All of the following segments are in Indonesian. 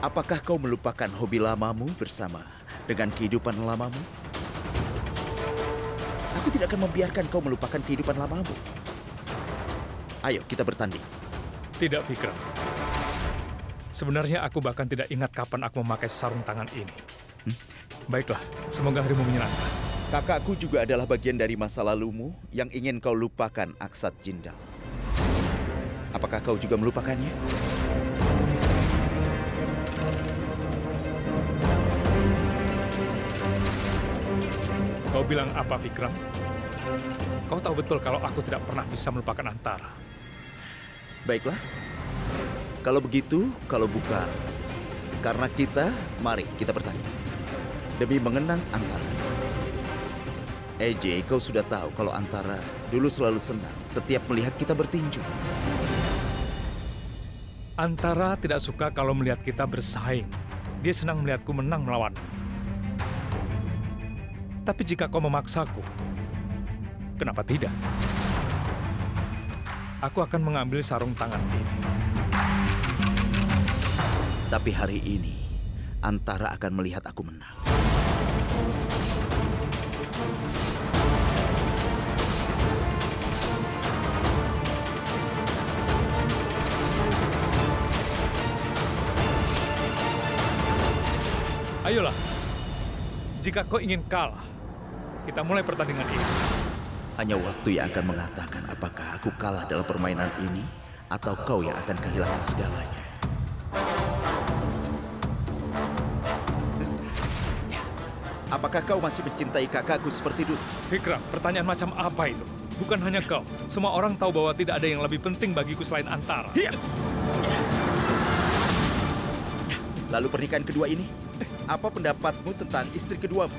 Apakah kau melupakan hobi lamamu bersama dengan kehidupan lamamu? Aku tidak akan membiarkan kau melupakan kehidupan lamamu. Ayo, kita bertanding. Tidak, Vikram. Sebenarnya aku bahkan tidak ingat kapan aku memakai sarung tangan ini. Baiklah, semoga harimu menyenangkan. Kakakku juga adalah bagian dari masa lalumu yang ingin kau lupakan, Aksat Jindal. Apakah kau juga melupakannya? Kau bilang apa, Vikram? Kau tahu betul kalau aku tidak pernah bisa melupakan Antara. Baiklah. Kalau begitu, kalau bukan karena kita, mari kita bertanding. Demi mengenang Antara. EJ, kau sudah tahu kalau Antara dulu selalu senang setiap melihat kita bertinju. Antara tidak suka kalau melihat kita bersaing. Dia senang melihatku menang melawan. Tapi jika kau memaksaku, kenapa tidak? Aku akan mengambil sarung tangan ini. Tapi hari ini, Antara akan melihat aku menang. Ayolah, jika kau ingin kalah, kita mulai pertandingan ini. Hanya waktu yang akan mengatakan apakah aku kalah dalam permainan ini atau kau yang akan kehilangan segalanya. Apakah kau masih mencintai kakakku seperti dulu? Vikram, pertanyaan macam apa itu? Bukan hanya kau. Semua orang tahu bahwa tidak ada yang lebih penting bagiku selain Antara. Iya. Lalu pernikahan kedua ini? Apa pendapatmu tentang istri keduamu?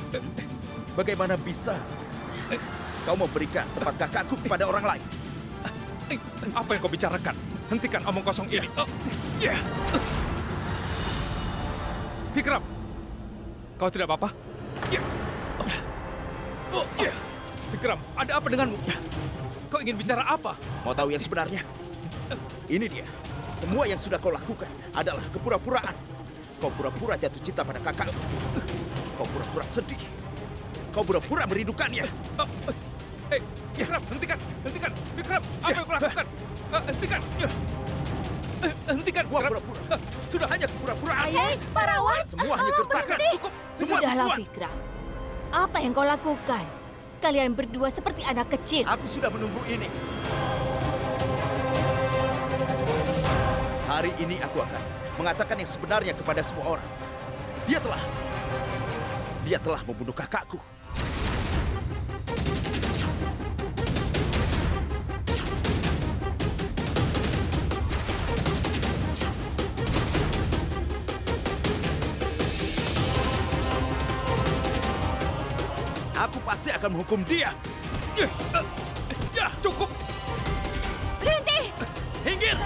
Bagaimana bisa kau memberikan tempat kakakku kepada orang lain? Apa yang kau bicarakan? Hentikan omong kosong ini. Vikram, kau tidak apa-apa? Vikram, ada apa denganmu? Kau ingin bicara apa? Mau tahu yang sebenarnya? Ini dia. Semua yang sudah kau lakukan adalah kepura-puraan. Kau pura-pura jatuh cinta pada kakak. Kau pura-pura sedih. Kau pura-pura merindukannya. Vikram, hentikan! Hentikan! Vikram, apa yang kau lakukan? Hentikan! Hentikan, Gua pura-pura. Sudah hanya kepura-puraan. Ayah, Parawan. Semua hanya gertakan. Berhenti. Cukup. Semua Sudahlah, dibuat. Vikram. Apa yang kau lakukan? Kalian berdua seperti anak kecil. Aku sudah menunggu ini. Hari ini aku akan mengatakan yang sebenarnya kepada semua orang. Dia telah membunuh kakakku. Aku pasti akan menghukum dia. Cukup! Berhenti! Hinggir!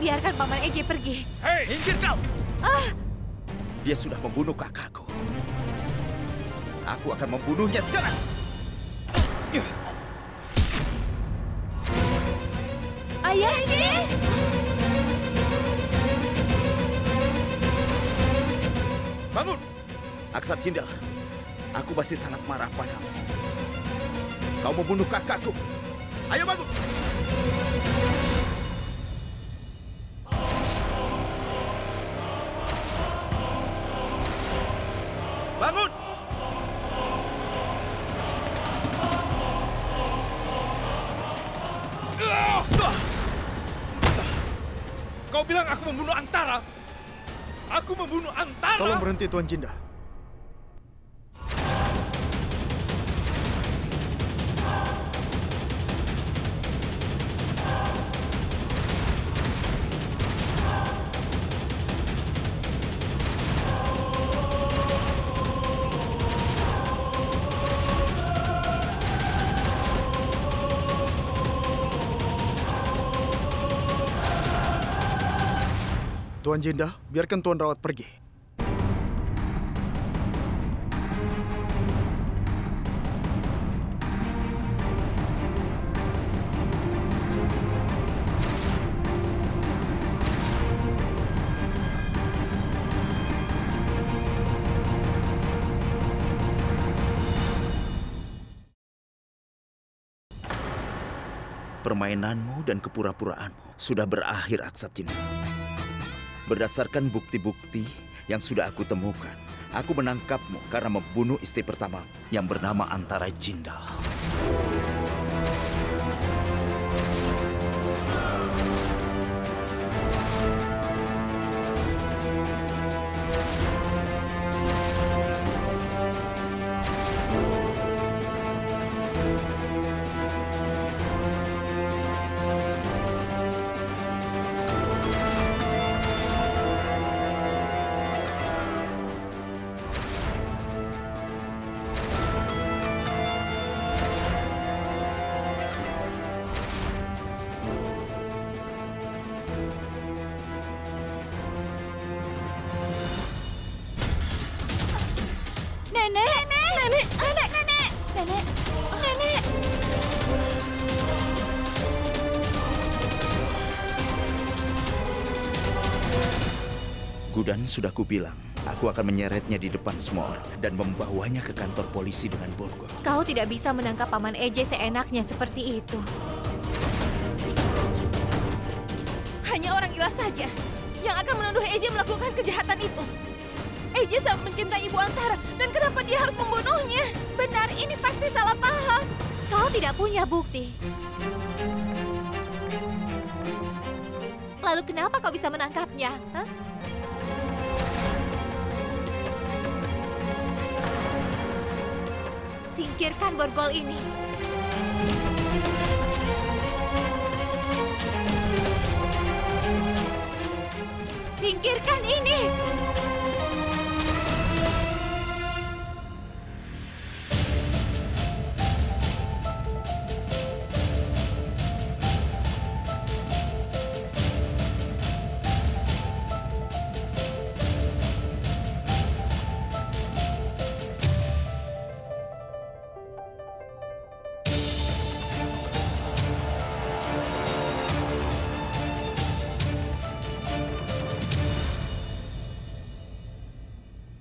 Biarkan Paman EJ pergi. Hei! Minggir kau! Dia sudah membunuh kakakku. Aku akan membunuhnya sekarang. Ayah EJ! Bangun! Aksat Jindal, aku masih sangat marah padamu. Kau membunuh kakakku. Ayo bangun! Bangun! Kau bilang aku membunuh Antara? Aku membunuh Antara? Tolong berhenti, Tuan Jinda. Tuan Jinda, biarkan Tuan Rawat pergi. Permainanmu dan kepura-puraanmu sudah berakhir, Aksat Jinda. Berdasarkan bukti-bukti yang sudah aku temukan, aku menangkapmu karena membunuh istri pertama yang bernama Antara Jinda. Gudan sudah kubilang, aku akan menyeretnya di depan semua orang dan membawanya ke kantor polisi dengan borgol. Kau tidak bisa menangkap Paman Eje seenaknya seperti itu. Hanya orang gila saja yang akan menuduh Eje melakukan kejahatan itu. Eje sangat mencintai Ibu Antara, dan kenapa dia harus membunuhnya? Benar, ini pasti salah paham. Kau tidak punya bukti. Lalu kenapa kau bisa menangkapnya? Hah? Singkirkan borgol ini. Singkirkan ini.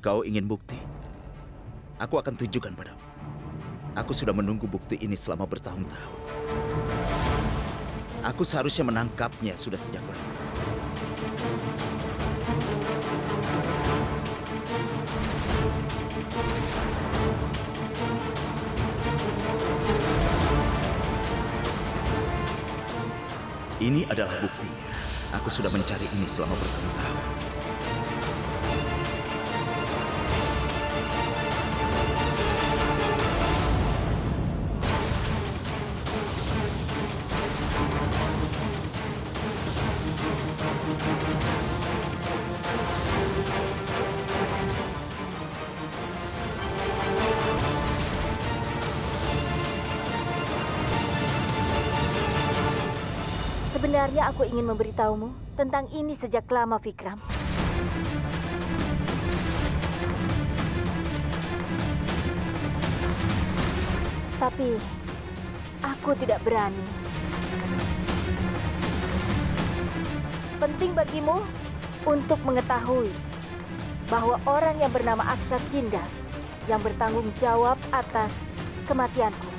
Kau ingin bukti? Aku akan tunjukkan padamu. Aku sudah menunggu bukti ini selama bertahun-tahun. Aku seharusnya menangkapnya sudah sejak lama. Ini adalah buktinya. Aku sudah mencari ini selama bertahun-tahun. Sebenarnya aku ingin memberitahumu tentang ini sejak lama, Vikram. Tapi aku tidak berani. Penting bagimu untuk mengetahui bahwa orang yang bernama Aksat Jinda yang bertanggung jawab atas kematianku.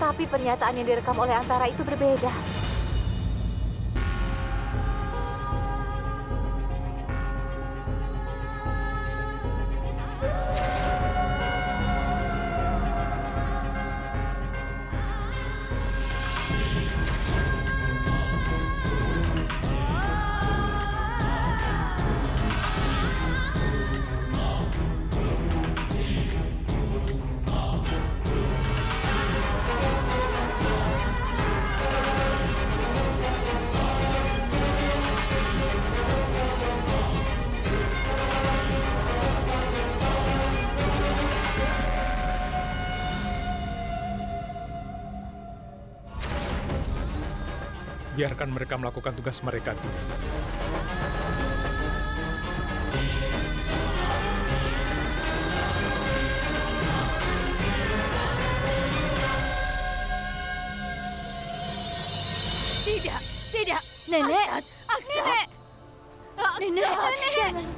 Tapi pernyataan yang direkam oleh Antara itu berbeda. Biarkan mereka melakukan tugas mereka dulu. Tidak, tidak. Nenek, Aksa. Nenek, jangan.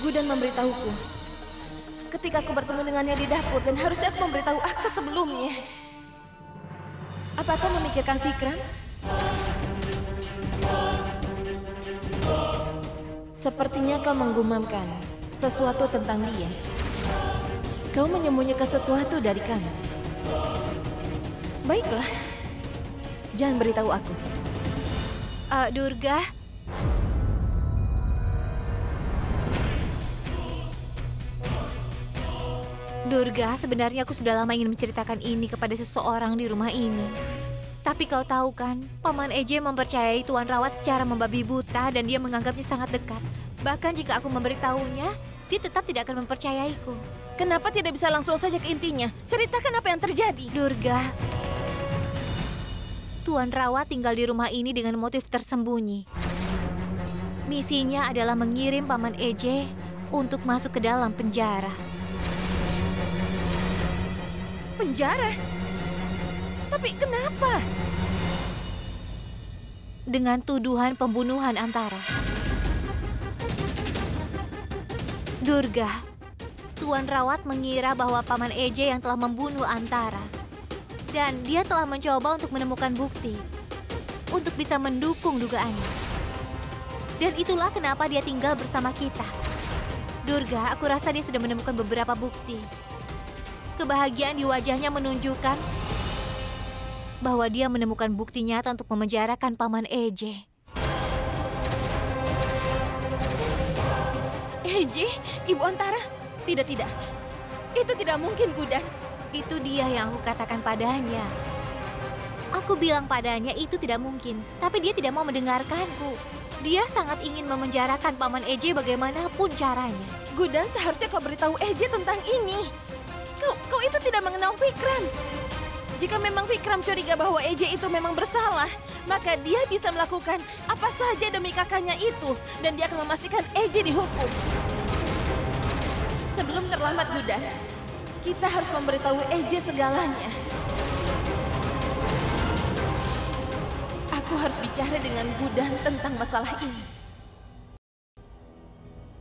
Gudan memberitahuku ketika aku bertemu dengannya di dapur dan harusnya aku memberitahu Aksat sebelumnya. Apakah memikirkan Vikram? Sepertinya kau menggumamkan sesuatu tentang dia. Kau menyembunyikan sesuatu dari kami. Baiklah, jangan beritahu aku. Durga. Durga, sebenarnya aku sudah lama ingin menceritakan ini kepada seseorang di rumah ini. Tapi kau tahu kan, Paman Eje mempercayai Tuan Rawat secara membabi buta dan dia menganggapnya sangat dekat. Bahkan jika aku memberitahunya, dia tetap tidak akan mempercayaiku. Kenapa tidak bisa langsung saja ke intinya? Ceritakan apa yang terjadi. Durga, Tuan Rawat tinggal di rumah ini dengan motif tersembunyi. Misinya adalah mengirim Paman Eje untuk masuk ke dalam penjara. Penjara? Tapi kenapa? Dengan tuduhan pembunuhan Antara. Durga, Tuan Rawat mengira bahwa Paman Eje yang telah membunuh Antara. Dan dia telah mencoba untuk menemukan bukti untuk bisa mendukung dugaannya. Dan itulah kenapa dia tinggal bersama kita. Durga, aku rasa dia sudah menemukan beberapa bukti. Kebahagiaan di wajahnya menunjukkan bahwa dia menemukan bukti nyata untuk memenjarakan Paman Eje. Eje? Ibu Antara? Tidak. Itu tidak mungkin, Gudan. Itu dia yang aku katakan padanya. Aku bilang padanya itu tidak mungkin, tapi dia tidak mau mendengarkanku. Dia sangat ingin memenjarakan Paman Eje bagaimanapun caranya. Gudan, seharusnya kau beritahu Eje tentang ini. Kau itu tidak mengenal Vikram. Jika memang Vikram curiga bahwa Eje itu memang bersalah, maka dia bisa melakukan apa saja demi kakaknya itu, dan dia akan memastikan Eje dihukum. Sebelum terlambat, Gudan, kita harus memberitahu Eje segalanya. Aku harus bicara dengan Gudan tentang masalah ini.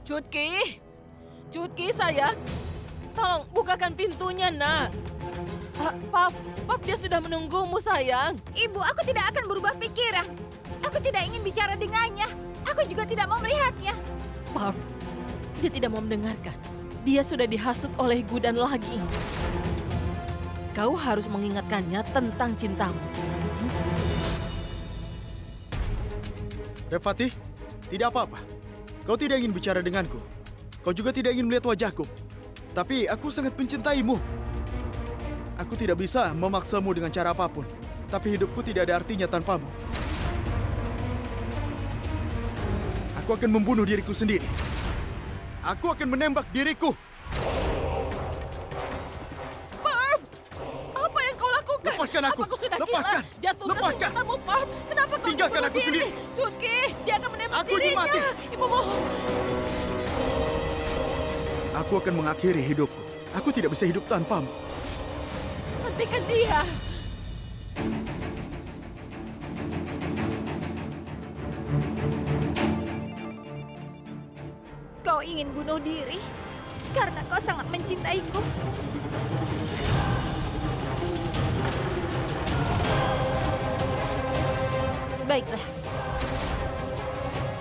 Cutki sayang. Tolong bukakan pintunya, nak. Pap, dia sudah menunggumu, sayang. Ibu, aku tidak akan berubah pikiran. Aku tidak ingin bicara dengannya. Aku juga tidak mau melihatnya. Pap, dia tidak mau mendengarkan. Dia sudah dihasut oleh Gudan lagi. Kau harus mengingatkannya tentang cintamu. Revati, tidak apa-apa. Kau tidak ingin bicara denganku. Kau juga tidak ingin melihat wajahku. Tapi aku sangat mencintaimu. Aku tidak bisa memaksamu dengan cara apapun. Tapi hidupku tidak ada artinya tanpamu. Aku akan membunuh diriku sendiri. Aku akan menembak diriku. Parv! Apa yang kau lakukan? Lepaskan aku. Apa kau sudah Lepaskan. gila? Jatuhkan Lepaskan. cintamu, Parv. Kenapa kau Tinggalkan bunuh aku diri? sendiri. Cutki, dia akan menembak Aku ingin dirinya. mati. Ibu mohon. Aku akan mengakhiri hidupku. Aku tidak bisa hidup tanpamu. Hentikan dia. Kau ingin bunuh diri karena kau sangat mencintaiku. Baiklah.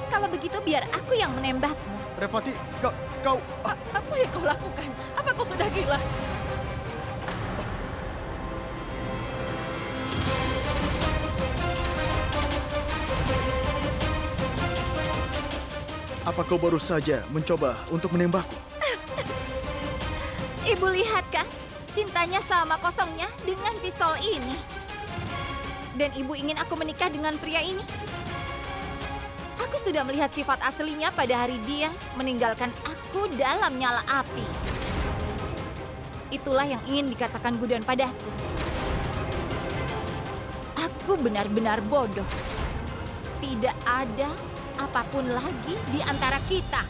Kalau begitu biar aku yang menembakmu. Revati, kau... Apa yang kau lakukan? Apa kau sudah gila? Apa kau baru saja mencoba untuk menembakku? Ibu lihat kan? Cintanya sama kosongnya dengan pistol ini. Dan ibu ingin aku menikah dengan pria ini? Aku sudah melihat sifat aslinya pada hari dia meninggalkan aku dalam nyala api. Itulah yang ingin dikatakan Gudan padaku. Aku benar-benar bodoh. Tidak ada apapun lagi di antara kita.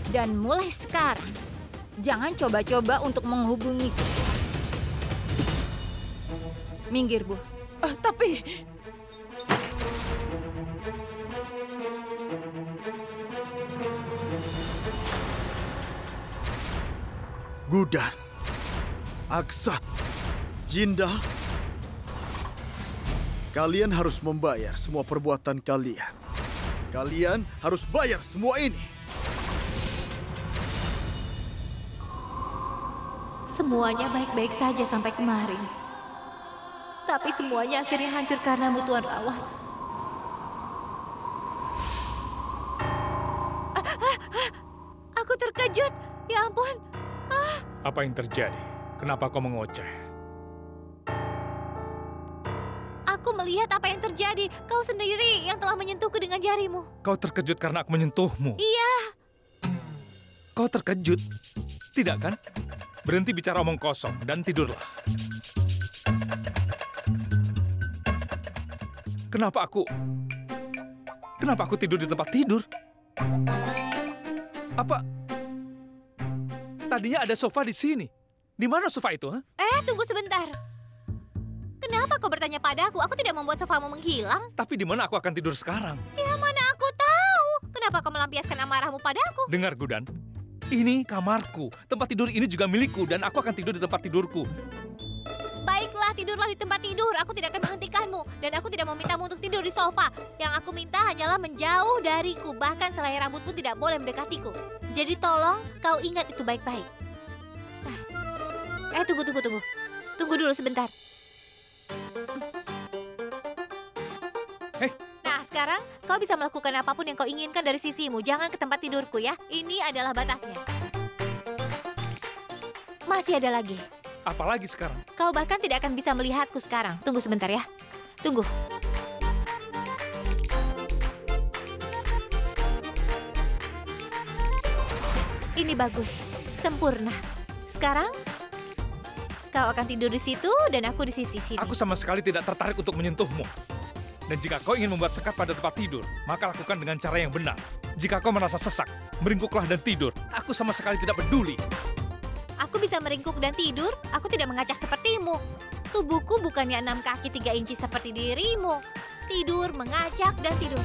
Dan mulai sekarang, jangan coba-coba untuk menghubungiku. Minggir, Bu. Tapi... Gudan, Aksat, Jindal, kalian harus membayar semua perbuatan kalian. Kalian harus bayar semua ini. Semuanya baik-baik saja sampai kemarin. Tapi semuanya akhirnya hancur karenamu, Tuan Rawat. Aku terkejut. Ya ampun. Apa yang terjadi? Kenapa kau mengoceh? Aku melihat apa yang terjadi. Kau sendiri yang telah menyentuhku dengan jarimu. Kau terkejut karena aku menyentuhmu? Iya. Kau terkejut? Tidak kan? Berhenti bicara omong kosong dan tidurlah. Kenapa aku tidur di tempat tidur? Apa tadinya ada sofa di sini? Di mana sofa itu? Huh? Tunggu sebentar. Kenapa kau bertanya padaku? Aku tidak membuat sofamu menghilang. Tapi di mana aku akan tidur sekarang? Ya mana aku tahu. Kenapa kau melampiaskan amarahmu padaku? Dengar, Gudan. Ini kamarku. Tempat tidur ini juga milikku dan aku akan tidur di tempat tidurku. Baiklah, tidurlah di tempat tidur. Aku tidak akan menghentikanmu. Dan aku tidak memintamu untuk tidur di sofa. Yang aku minta hanyalah menjauh dariku. Bahkan selai rambut pun tidak boleh mendekatiku. Jadi tolong kau ingat itu baik-baik. Tunggu. Tunggu dulu sebentar. Nah, sekarang kau bisa melakukan apapun yang kau inginkan dari sisimu. Jangan ke tempat tidurku ya. Ini adalah batasnya. Masih ada lagi. Apalagi sekarang? Kau bahkan tidak akan bisa melihatku sekarang. Tunggu sebentar ya. Tunggu. Ini bagus. Sempurna. Sekarang, kau akan tidur di situ dan aku di sisi sini. Aku sama sekali tidak tertarik untuk menyentuhmu. Dan jika kau ingin membuat sekat pada tempat tidur, maka lakukan dengan cara yang benar. Jika kau merasa sesak, meringkuklah dan tidur. Aku sama sekali tidak peduli. Aku bisa meringkuk dan tidur, aku tidak mengacak sepertimu. Tubuhku bukannya 6 kaki 3 inci seperti dirimu. Tidur, mengacak, dan tidur.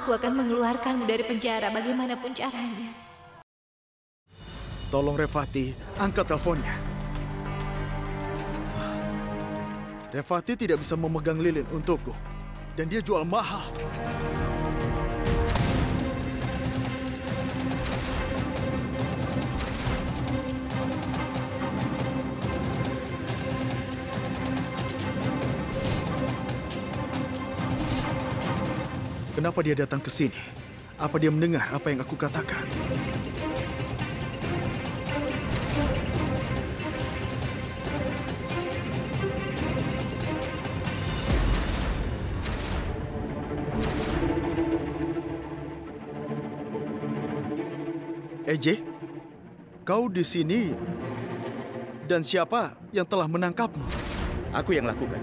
Aku akan mengeluarkanmu dari penjara bagaimanapun caranya. Tolong Revati, angkat teleponnya. Revati tidak bisa memegang lilin untukku. Dan dia jual mahal. Kenapa dia datang ke sini? Apa dia mendengar apa yang aku katakan? EJ, kau di sini dan siapa yang telah menangkapmu? Aku yang lakukan.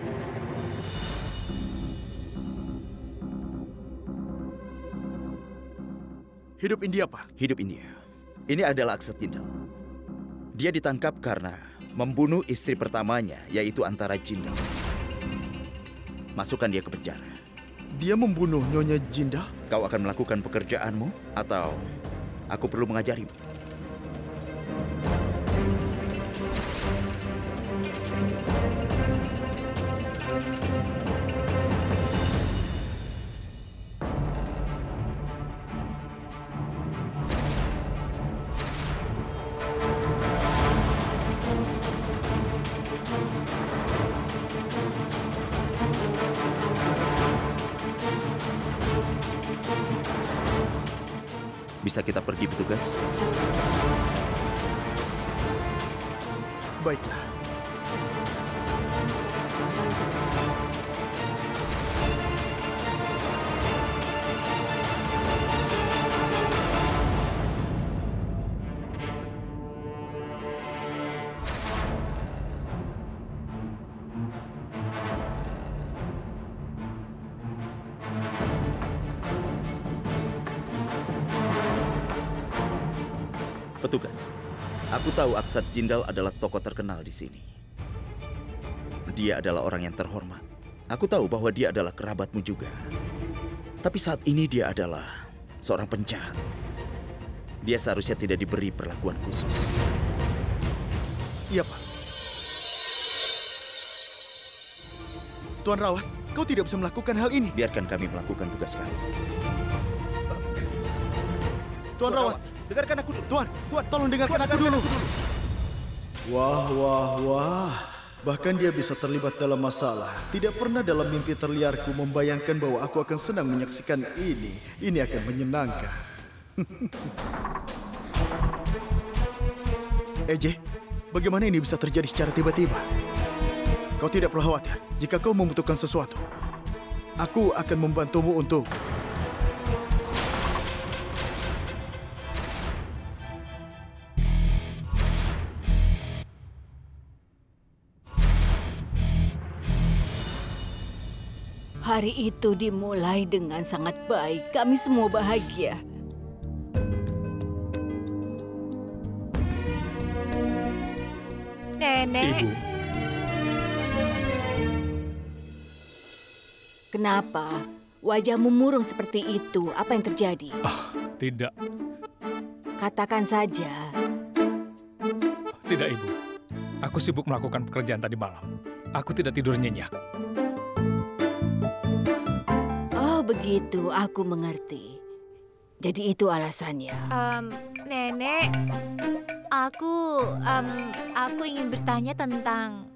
Hidup India apa? Hidup India. Ini adalah Aksat Jindal. Dia ditangkap karena membunuh istri pertamanya, yaitu Antara Jindal. Masukkan dia ke penjara. Dia membunuh Nyonya Jindal? Kau akan melakukan pekerjaanmu atau aku perlu mengajarimu? Bisa kita pergi, petugas? Baiklah. Petugas, aku tahu Aksat Jindal adalah tokoh terkenal di sini. Dia adalah orang yang terhormat. Aku tahu bahwa dia adalah kerabatmu juga. Tapi saat ini dia adalah seorang penjahat. Dia seharusnya tidak diberi perlakuan khusus. Iya, Pak. Tuan Rawat, kau tidak bisa melakukan hal ini. Biarkan kami melakukan tugas kami. Tuan Rawat, dengarkan aku dulu. Tuan, tolong dengarkan aku dulu. Wah. Bahkan dia bisa terlibat dalam masalah. Tidak pernah dalam mimpi terliarku membayangkan bahwa aku akan senang menyaksikan ini. Ini akan menyenangkan. EJ, bagaimana ini bisa terjadi secara tiba-tiba? Kau tidak perlu khawatir. Jika kau membutuhkan sesuatu, aku akan membantumu untuk... Hari itu dimulai dengan sangat baik. Kami semua bahagia. Nenek. Ibu, Kenapa? Wajahmu murung seperti itu. Apa yang terjadi? tidak. Katakan saja. Tidak, Ibu. Aku sibuk melakukan pekerjaan tadi malam. Aku tidak tidur nyenyak. Oh, begitu. Aku mengerti. Jadi itu alasannya. Nenek, aku ingin bertanya tentang...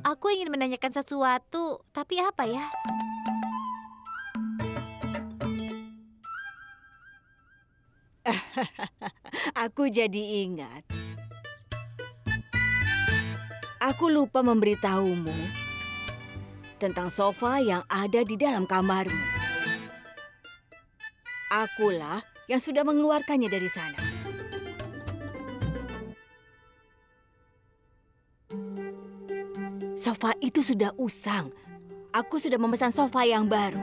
Aku ingin menanyakan sesuatu, tapi apa ya? Aku jadi ingat. Aku lupa memberitahumu tentang sofa yang ada di dalam kamarmu. Akulah yang sudah mengeluarkannya dari sana. Sofa itu sudah usang. Aku sudah memesan sofa yang baru.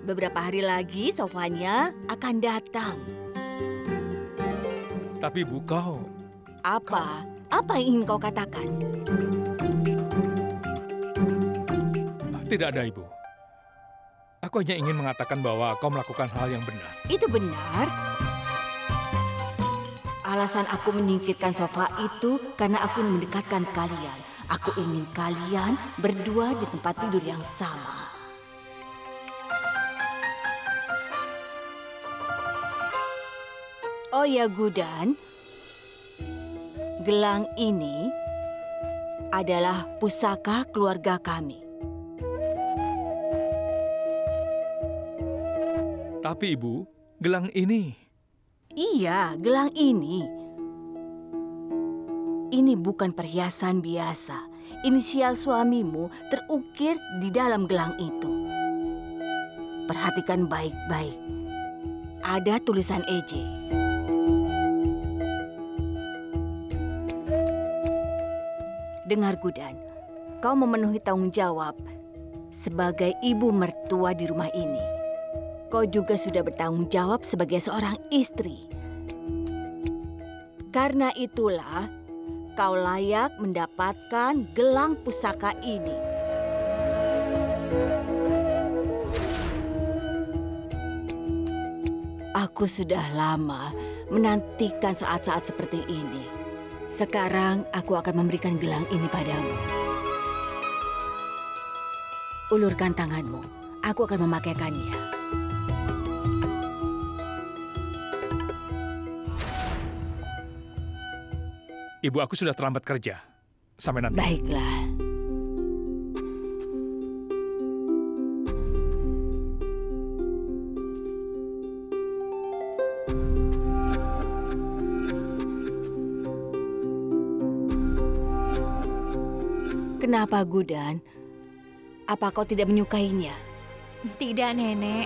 Beberapa hari lagi sofanya akan datang. Tapi Bu, kau... Apa? Apa yang ingin kau katakan? Tidak ada, Ibu. Aku hanya ingin mengatakan bahwa kau melakukan hal yang benar. Itu benar. Alasan aku menyingkirkan sofa itu karena aku ingin mendekatkan kalian. Aku ingin kalian berdua di tempat tidur yang sama. Oh ya, Gudan. Gelang ini adalah pusaka keluarga kami. Tapi Ibu, gelang ini... Iya, gelang ini. Ini bukan perhiasan biasa. Inisial suamimu terukir di dalam gelang itu. Perhatikan baik-baik. Ada tulisan EJ. Dengar Gudan, kau memenuhi tanggung jawab sebagai ibu mertua di rumah ini. Kau juga sudah bertanggung jawab sebagai seorang istri. Karena itulah kau layak mendapatkan gelang pusaka ini. Aku sudah lama menantikan saat-saat seperti ini. Sekarang aku akan memberikan gelang ini padamu. Ulurkan tanganmu, aku akan memakaikannya. Ibu aku sudah terlambat kerja. Sampai nanti. Baiklah. Kenapa, Gudan? Apa kau tidak menyukainya? Tidak, Nenek.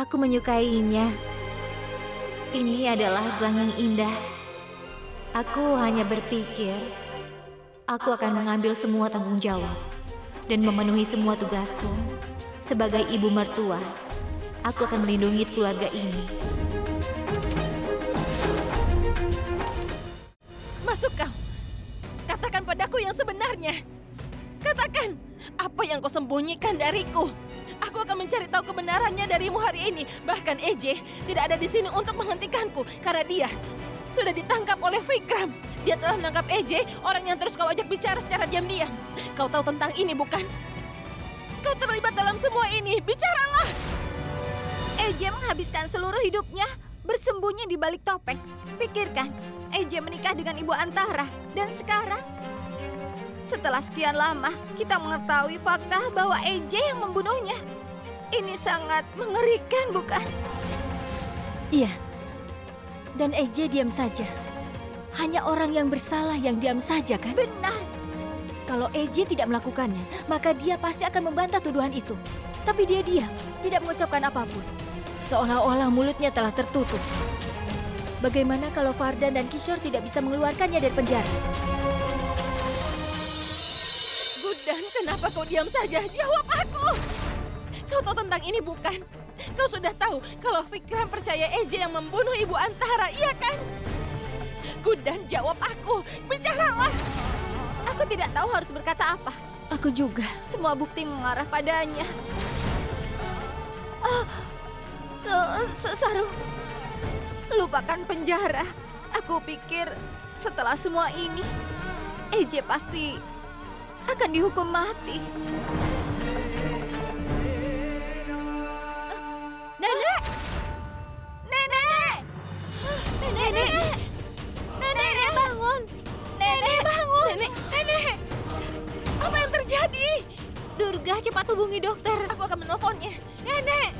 Aku menyukainya. Ini adalah gelang yang indah. Aku hanya berpikir, aku akan mengambil semua tanggung jawab dan memenuhi semua tugasku. Sebagai ibu mertua, aku akan melindungi keluarga ini. Masuk kau. Katakan padaku yang sebenarnya. Katakan, apa yang kau sembunyikan dariku? Aku akan mencari tahu kebenarannya darimu hari ini. Bahkan EJ tidak ada di sini untuk menghentikanku karena dia sudah ditangkap oleh Vikram. Dia telah menangkap EJ, orang yang terus kau ajak bicara secara diam-diam. Kau tahu tentang ini, bukan? Kau terlibat dalam semua ini. Bicaralah. EJ menghabiskan seluruh hidupnya bersembunyi di balik topeng. Pikirkan, EJ menikah dengan Ibu Antara. Dan sekarang, setelah sekian lama, kita mengetahui fakta bahwa EJ yang membunuhnya. Ini sangat mengerikan, bukan? Iya. Dan EJ diam saja. Hanya orang yang bersalah yang diam saja, kan? Benar. Kalau EJ tidak melakukannya, maka dia pasti akan membantah tuduhan itu. Tapi dia diam, tidak mengucapkan apapun. Seolah-olah mulutnya telah tertutup. Bagaimana kalau Fardan dan Kishore tidak bisa mengeluarkannya dari penjara? Gudan, kenapa kau diam saja? Jawab aku. Kau tahu tentang ini, bukan? Kau sudah tahu kalau Vikram percaya EJ yang membunuh Ibu Antara, iya kan? Gudan, jawab aku. Bicaralah. Aku tidak tahu harus berkata apa. Aku juga. Semua bukti mengarah padanya. Saru, lupakan penjara. Aku pikir setelah semua ini, EJ pasti akan dihukum mati. Nenek! Nenek! Nenek! Nenek! Bangun! Nenek! Bangun! Nenek! Apa yang terjadi? Durga, cepat hubungi dokter. Aku akan menelponnya. Nenek!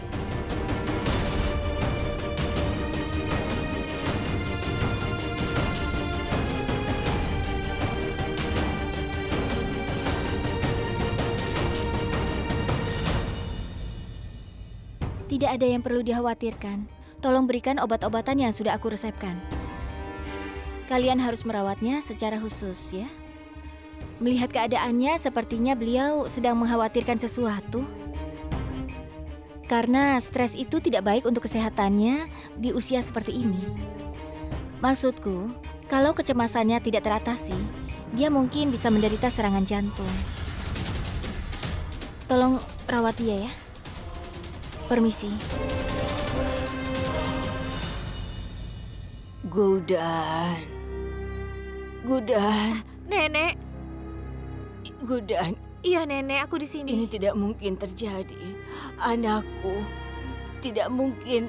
Tidak ada yang perlu dikhawatirkan. Tolong berikan obat-obatan yang sudah aku resepkan. Kalian harus merawatnya secara khusus, ya. Melihat keadaannya, sepertinya beliau sedang mengkhawatirkan sesuatu. Karena stres itu tidak baik untuk kesehatannya di usia seperti ini. Maksudku, kalau kecemasannya tidak teratasi, dia mungkin bisa menderita serangan jantung. Tolong rawat dia, ya. Permisi. Gudan. Nenek. Gudan, Iya, Nenek, aku di sini. ini tidak mungkin terjadi. Anakku tidak mungkin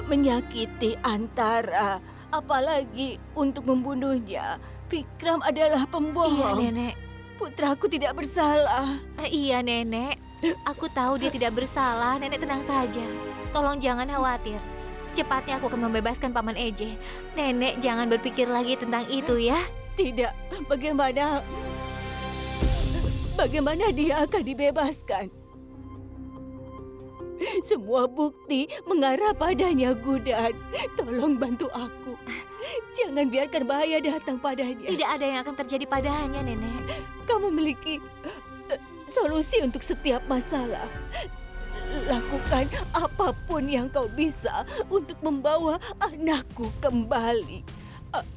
menyakiti Antara, apalagi untuk membunuhnya. Vikram adalah Iya, pembohong. Nenek. Putraku tidak bersalah. Iya, Nenek. Aku tahu dia tidak bersalah. Nenek tenang saja. Tolong jangan khawatir. Secepatnya aku akan membebaskan Paman Eje. Nenek jangan berpikir lagi tentang itu ya. Tidak, bagaimana dia akan dibebaskan? Semua bukti mengarah padanya, Gudan. Tolong bantu aku. Jangan biarkan bahaya datang padanya. Tidak ada yang akan terjadi padanya, Nenek. Kamu memiliki solusi untuk setiap masalah. Lakukan apapun yang kau bisa untuk membawa anakku kembali.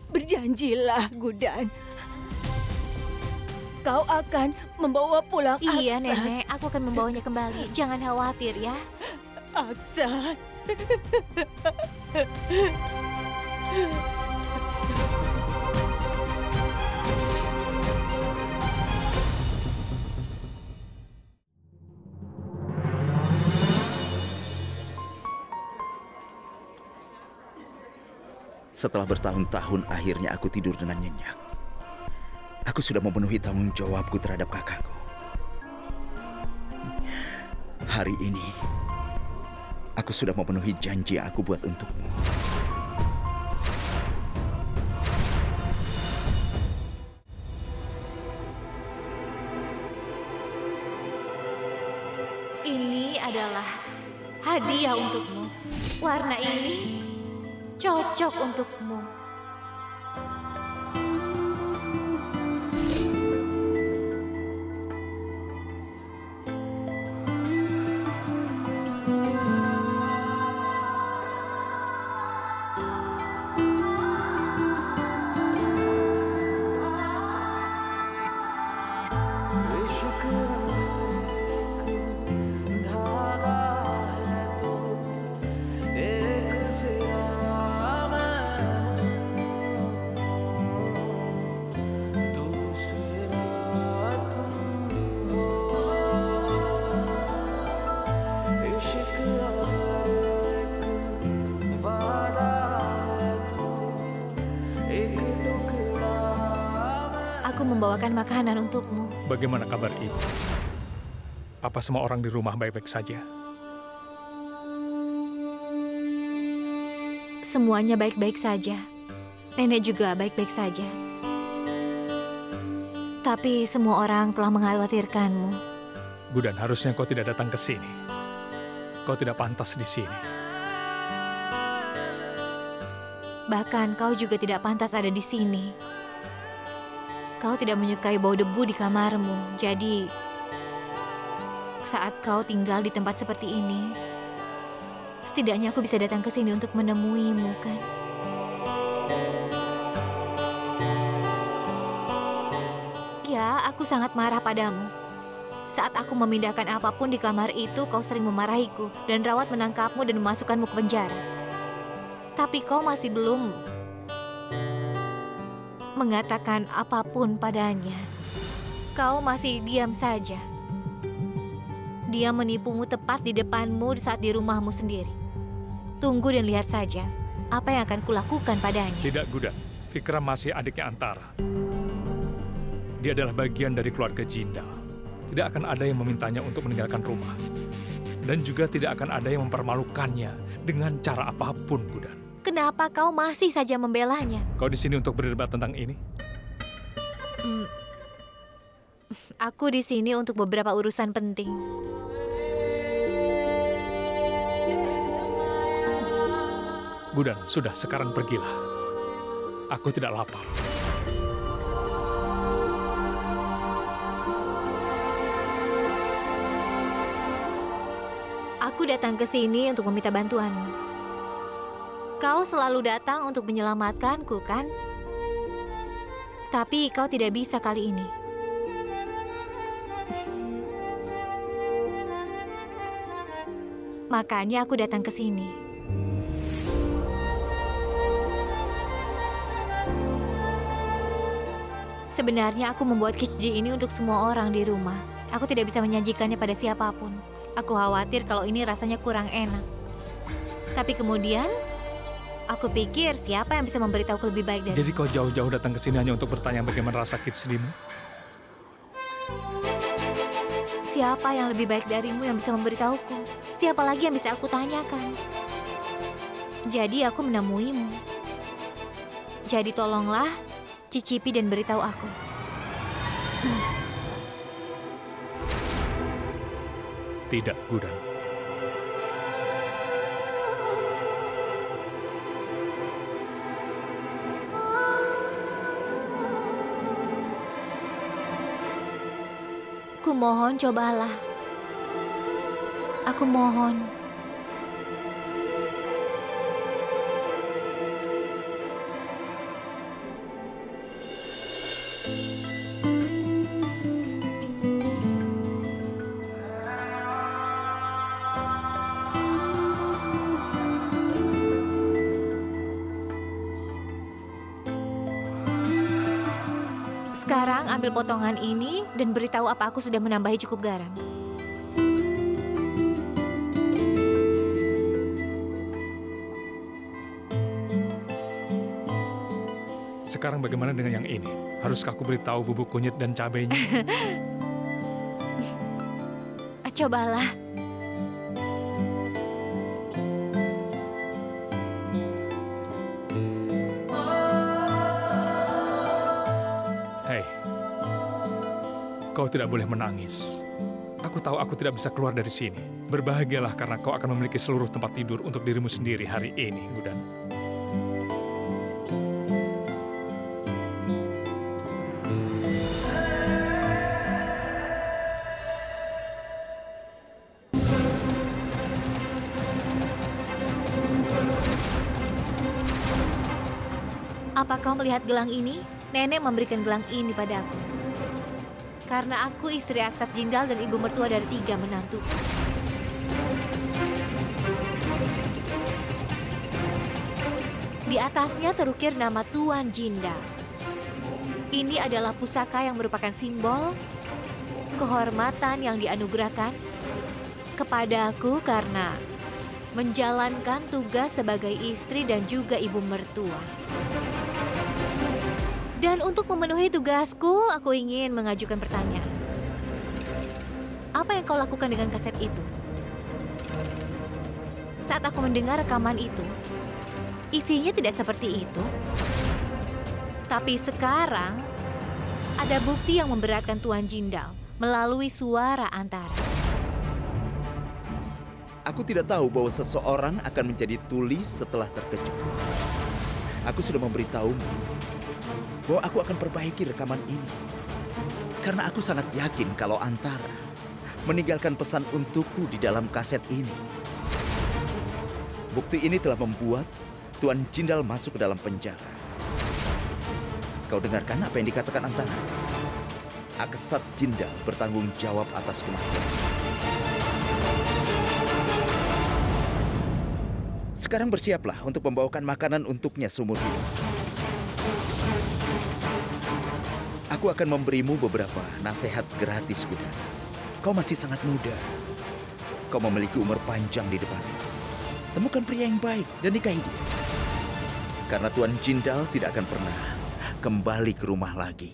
Berjanjilah, Gudan. Kau akan membawa pulang Aksan. Iya, Nenek. Aku akan membawanya kembali. Jangan khawatir ya. Aksan. Setelah bertahun-tahun, akhirnya aku tidur dengan nyenyak. Aku sudah memenuhi tanggung jawabku terhadap kakakku. Hari ini, aku sudah memenuhi janji yang aku buat untukmu. Ini adalah hadiah untukmu. Warna ini cocok untukmu. Aku membawakan makanan untukmu. Bagaimana kabar Ibu? Apa semua orang di rumah baik-baik saja? Semuanya baik-baik saja. Nenek juga baik-baik saja. Tapi semua orang telah mengkhawatirkanmu. Gudan, harusnya kau tidak datang ke sini. Kau tidak pantas di sini. Bahkan kau juga tidak pantas ada di sini. Kau tidak menyukai bau debu di kamarmu. Jadi, saat kau tinggal di tempat seperti ini, setidaknya aku bisa datang ke sini untuk menemuimu, kan? Ya, aku sangat marah padamu. Saat aku memindahkan apapun di kamar itu, kau sering memarahiku, dan Rawat menangkapmu dan memasukkanmu ke penjara. Tapi kau masih belum mengatakan apapun padanya. Kau masih diam saja. Dia menipumu tepat di depanmu saat di rumahmu sendiri. Tunggu dan lihat saja apa yang akan kulakukan padanya. Tidak, Gudan. Fikram masih adiknya Antara. Dia adalah bagian dari keluarga Jindal. Tidak akan ada yang memintanya untuk meninggalkan rumah. Dan juga tidak akan ada yang mempermalukannya dengan cara apapun, Gudan. Kenapa kau masih saja membelanya? Kau di sini untuk berdebat tentang ini? Aku di sini untuk beberapa urusan penting. Gudan, sudah, sekarang pergilah. Aku tidak lapar. Aku datang ke sini untuk meminta bantuanmu. Kau selalu datang untuk menyelamatkanku, kan? Tapi kau tidak bisa kali ini. Makanya aku datang ke sini. Sebenarnya aku membuat kichji ini untuk semua orang di rumah. Aku tidak bisa menyajikannya pada siapapun. Aku khawatir kalau ini rasanya kurang enak. Tapi kemudian aku pikir siapa yang bisa memberitahuku lebih baik dari. Jadi kau jauh-jauh datang ke sini hanya untuk bertanya bagaimana rasa kichjimu? Siapa yang lebih baik darimu yang bisa memberitahuku? siapa lagi yang bisa aku tanyakan? Jadi aku menemuimu. Jadi tolonglah, cicipi dan beritahu aku. Tidak, Gudan. Aku mohon, cobalah. Aku mohon. Sekarang ambil potongan ini dan beritahu apa aku sudah menambahi cukup garam. Sekarang bagaimana dengan yang ini? Haruskah aku beritahu bubuk kunyit dan cabenya? Cobalah. Hei, kau tidak boleh menangis. Aku tahu aku tidak bisa keluar dari sini. Berbahagialah karena kau akan memiliki seluruh tempat tidur untuk dirimu sendiri hari ini, Gudan. Apa kau melihat gelang ini? Nenek memberikan gelang ini padaku. Karena aku istri Aksat Jindal dan ibu mertua dari 3 menantu. Di atasnya terukir nama Tuan Jindal. Ini adalah pusaka yang merupakan simbol kehormatan yang dianugerahkan kepadaku karena menjalankan tugas sebagai istri dan juga ibu mertua. Dan untuk memenuhi tugasku, aku ingin mengajukan pertanyaan. Apa yang kau lakukan dengan kaset itu? Saat aku mendengar rekaman itu, isinya tidak seperti itu. Tapi sekarang, ada bukti yang memberatkan Tuan Jindal melalui suara Antara. Aku tidak tahu bahwa seseorang akan menjadi tuli setelah terkejut. Aku sudah memberitahumu bahwa aku akan perbaiki rekaman ini. Karena aku sangat yakin kalau Antara meninggalkan pesan untukku di dalam kaset ini. Bukti ini telah membuat Tuan Jindal masuk ke dalam penjara. Kau dengarkan apa yang dikatakan Antara? Aksat Jindal bertanggung jawab atas kematian. Sekarang bersiaplah untuk membawakan makanan untuknya seumur hidup. Aku akan memberimu beberapa nasihat gratis, Gudan. Kau masih sangat muda. Kau memiliki umur panjang di depan. Temukan pria yang baik dan nikahi dia. Karena Tuan Jindal tidak akan pernah kembali ke rumah lagi.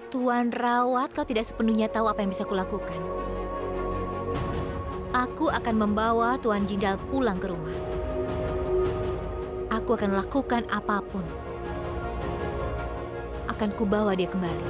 Tuan Rawat, kau tidak sepenuhnya tahu apa yang bisa kulakukan. Aku akan membawa Tuan Jindal pulang ke rumah. Aku akan lakukan apapun. Akan kubawa dia kembali.